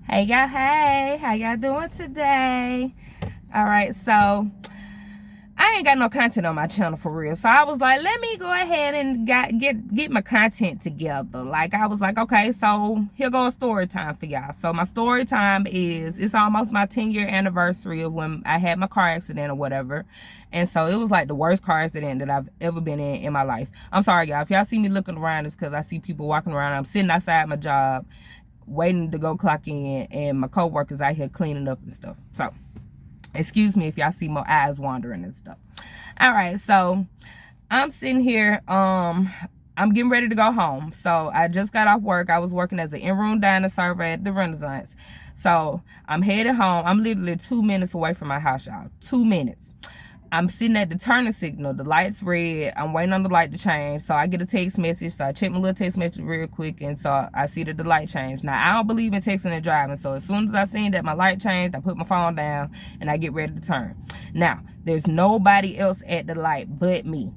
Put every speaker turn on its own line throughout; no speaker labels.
Hey y'all, hey, how y'all doing today? All right, so I ain't got no content on my channel for real. So I was like, let me go ahead and get my content together. Like I was like, okay, so here goes story time for y'all. So my story time is it's almost my 10-year anniversary of when I had my car accident or whatever. And so it was like the worst car accident that I've ever been in my life. I'm sorry, y'all. If y'all see me looking around, it's because I see people walking around. I'm sitting outside my job waiting to go clock in, and my co-workers out here cleaning up and stuff. So excuse me if y'all see my eyes wandering and stuff. All right, so I'm sitting here, I'm getting ready to go home. So I just got off work. I was working as an in-room dining server at the Renaissance. So I'm headed home. I'm literally 2 minutes away from my house, y'all. 2 minutes. I'm sitting at the turning signal. The light's red. I'm waiting on the light to change. So I get a text message. So I check my little text message real quick. And so I see that the light changed. Now, I don't believe in texting and driving. So as soon as I seen that my light changed, I put my phone down and I get ready to turn. Now, there's nobody else at the light but me.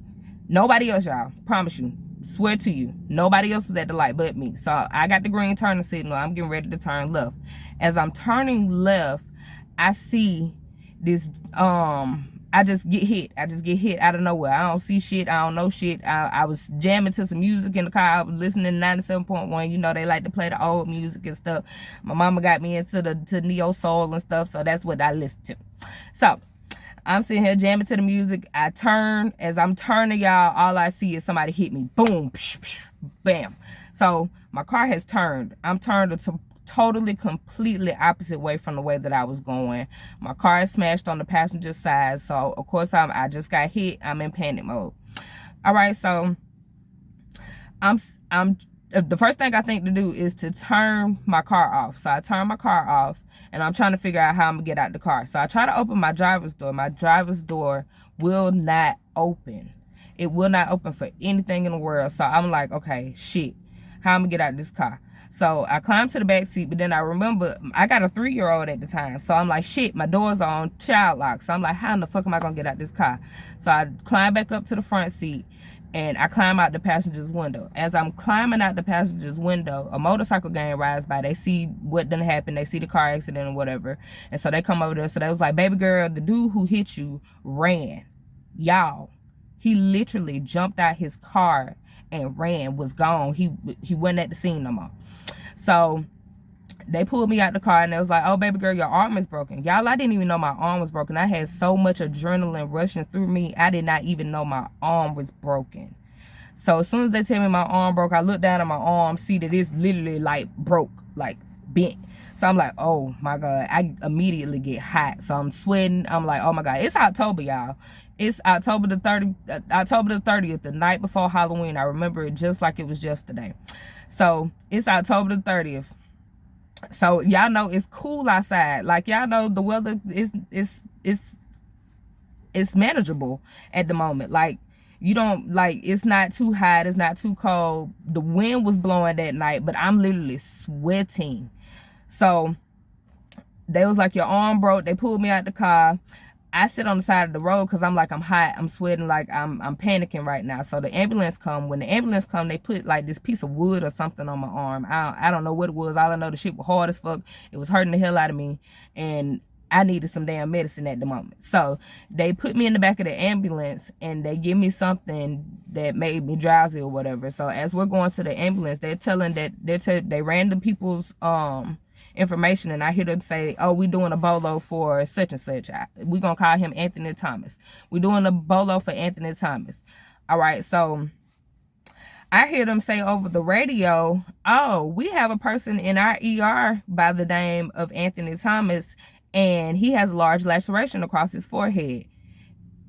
Nobody else, y'all. Promise you. Swear to you. Nobody else was at the light but me. So I got the green turning signal. I'm getting ready to turn left. As I'm turning left, I see this I just get hit. I just get hit out of nowhere. I don't see shit. I don't know shit. I was jamming to some music in the car. I was listening to 97.1. You know, they like to play the old music and stuff. My mama got me into to neo soul and stuff, so that's what I listen to. So I'm sitting here jamming to the music. I turn. As I'm turning, y'all, all I see is somebody hit me. Boom, psh, psh, bam. So my car has turned. I'm turned to totally, completely opposite way from the way that I was going. My car is smashed on the passenger side. So, of course, I just got hit. I'm in panic mode. All right, so I'm the first thing I think to do is to turn my car off. So I turn my car off and I'm trying to figure out how I'm gonna get out the car. So I try to open my driver's door. My driver's door will not open. It will not open for anything in the world. So I'm like, okay, shit, how I'm gonna get out this car? So I climbed to the back seat, but then I remember I got a 3-year-old at the time. So I'm like, shit, my door's on child lock. So I'm like, how in the fuck am I gonna get out this car? So I climb back up to the front seat and I climb out the passenger's window. As I'm climbing out the passenger's window, a motorcycle gang rides by. They see what done happened. They see the car accident or whatever. And so they come over there. So they was like, baby girl, the dude who hit you ran. Y'all, he literally jumped out his car and ran, was gone. He wasn't at the scene no more. So they pulled me out the car and they was like, oh, baby girl, your arm is broken. Y'all, I didn't even know my arm was broken. I had so much adrenaline rushing through me, I did not even know my arm was broken. So as soon as they tell me my arm broke, I look down at my arm, see that it's literally like broke, like bent. So I'm like, oh my God, I immediately get hot. So I'm sweating. I'm like, oh my God, it's October, y'all. It's October the 30th, the night before Halloween. I remember it just like it was yesterday. So it's October the 30th. So y'all know it's cool outside. Like y'all know the weather is manageable at the moment. Like you don't like it's not too hot, it's not too cold. The wind was blowing that night, but I'm literally sweating. So they was like, your arm broke. They pulled me out the car. I sit on the side of the road because I'm like, I'm hot, I'm sweating, like I'm panicking right now. So the ambulance come. When the ambulance come, they put like this piece of wood or something on my arm. I don't know what it was. All I know, the shit was hard as fuck. It was hurting the hell out of me, and I needed some damn medicine at the moment. So they put me in the back of the ambulance and they give me something that made me drowsy or whatever. So as we're going to the ambulance, they're telling that they ran the people's information, and I hear them say, oh, we doing a bolo for such and such. We gonna call him Anthony Thomas. We doing a bolo for Anthony Thomas. All right, so I hear them say over the radio, oh, we have a person in our ER by the name of Anthony Thomas, and he has a large laceration across his forehead.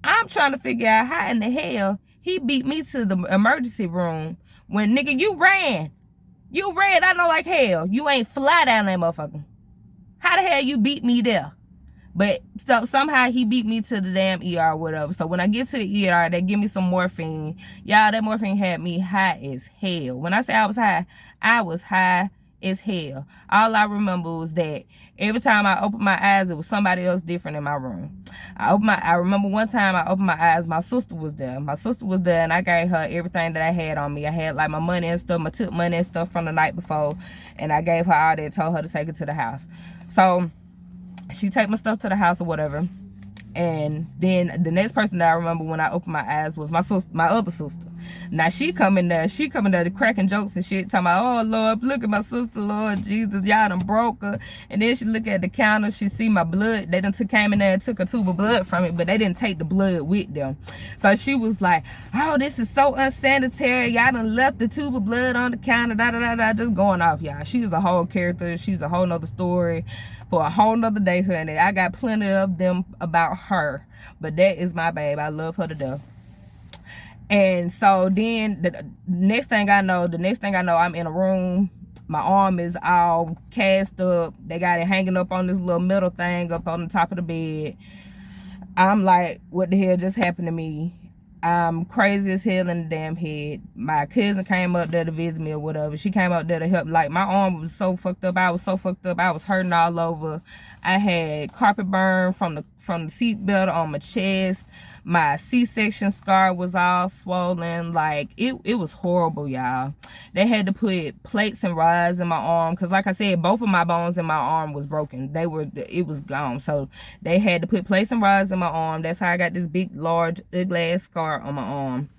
I'm trying to figure out how in the hell he beat me to the emergency room when, nigga, you ran. You ran, I know like hell. You ain't fly down that motherfucker. How the hell you beat me there? But so, somehow he beat me to the damn ER or whatever. So when I get to the ER, they give me some morphine. Y'all, that morphine had me high as hell. When I say I was high as hell. All I remember was that every time I opened my eyes, it was somebody else different in my room. I remember one time I opened my eyes, my sister was there. My sister was there, and I gave her everything that I had on me. I had like my money and stuff, my tip money and stuff from the night before, and I gave her all that, told her to take it to the house. So she take my stuff to the house or whatever. And then the next person that I remember when I opened my eyes was my sister, my other sister. Now she come in there to cracking jokes and shit, talking about, oh Lord, look at my sister, Lord Jesus, y'all done broke her. And then she look at the counter, she see my blood. They done came in there and took a tube of blood from it, but they didn't take the blood with them. So she was like, oh, this is so unsanitary. Y'all done left the tube of blood on the counter, da da da da, just going off, y'all. She's a whole character. She's a whole nother story for a whole nother day, honey. I got plenty of them about her, but that is my babe. I love her to death. And so then the next thing I know, I'm in a room. My arm is all cast up. They got it hanging up on this little metal thing up on the top of the bed. I'm like, what the hell just happened to me? I'm crazy as hell in the damn head. My cousin came up there to visit me or whatever. She came up there to help. Like, my arm was so fucked up. I was so fucked up. I was hurting all over. I had carpet burn from the seat belt on my chest. My C-section scar was all swollen. Like, it was horrible, y'all. They had to put plates and rods in my arm because, like I said, both of my bones in my arm was broken. It was gone. So they had to put plates and rods in my arm. That's how I got this big, large, ugly ass scar on my arm.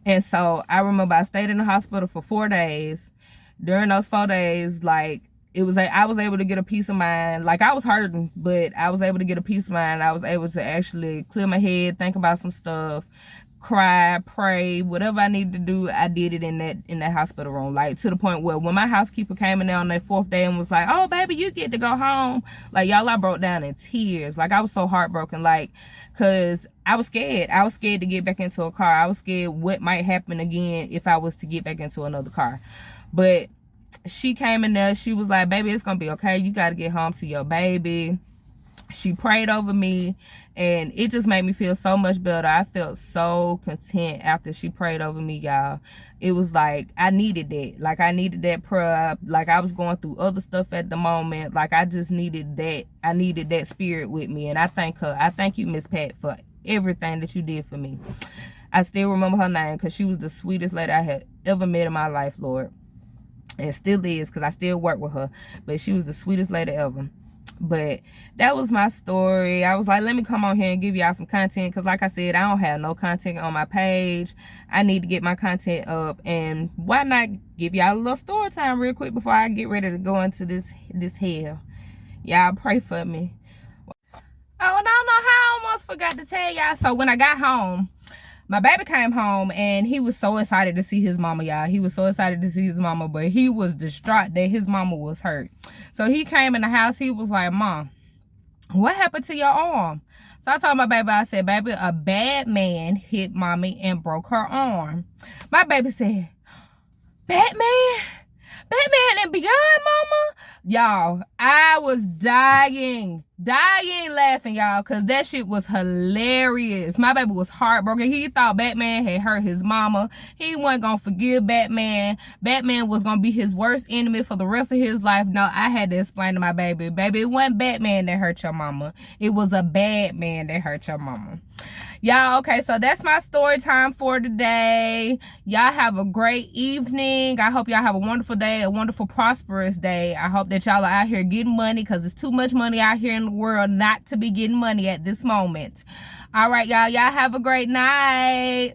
And so I remember I stayed in the hospital for 4 days. During those 4 days, like, I was able to get a peace of mind. Like, I was hurting, but I was able to get a peace of mind. I was able to actually clear my head, think about some stuff, cry, pray, whatever I needed to do. I did it in that hospital room. Like, to the point where when my housekeeper came in there on that 4th day and was like, oh baby, you get to go home, like, y'all, I broke down in tears. Like, I was so heartbroken, like, because I was scared. I was scared to get back into a car. I was scared what might happen again if I was to get back into another car. But she came in there, she was like, baby, it's gonna be okay, you got to get home to your baby. She prayed over me, and it just made me feel so much better. I felt so content after she prayed over me, y'all. It was like I needed that. Like, I needed that prayer. Like, I was going through other stuff at the moment. Like, I just needed that. I needed that spirit with me, and I thank her. I thank you, Miss Pat, for everything that you did for me. I still remember her name because she was the sweetest lady I had ever met in my life, Lord. And still is, because I still work with her. But she was the sweetest lady ever. But that was my story. I was like, let me come on here and give y'all some content, because like I said, I don't have no content on my page. I need to get my content up, and why not give y'all a little story time real quick before I get ready to go into this hell. Y'all pray for me. Oh, and I don't know how I almost forgot to tell y'all. So when I got home, my baby came home, and he was so excited to see his mama, y'all. He was so excited to see his mama, but he was distraught that his mama was hurt. So he came in the house. He was like, Mom, what happened to your arm? So I told my baby, I said, baby, a bad man hit mommy and broke her arm. My baby said, Batman? Batman and beyond, mama? Y'all, I was dying laughing, y'all, because that shit was hilarious. My baby was heartbroken. He thought Batman had hurt his mama. He wasn't gonna forgive Batman. Batman was gonna be his worst enemy for the rest of his life. No, I had to explain to my baby, it wasn't Batman that hurt your mama. It was a bad man that hurt your mama. Y'all, okay, so that's my story time for today. Y'all have a great evening. I hope y'all have a wonderful day, a wonderful, prosperous day. I hope that y'all are out here getting money, because there's too much money out here in the world not to be getting money at this moment. All right, y'all have a great night.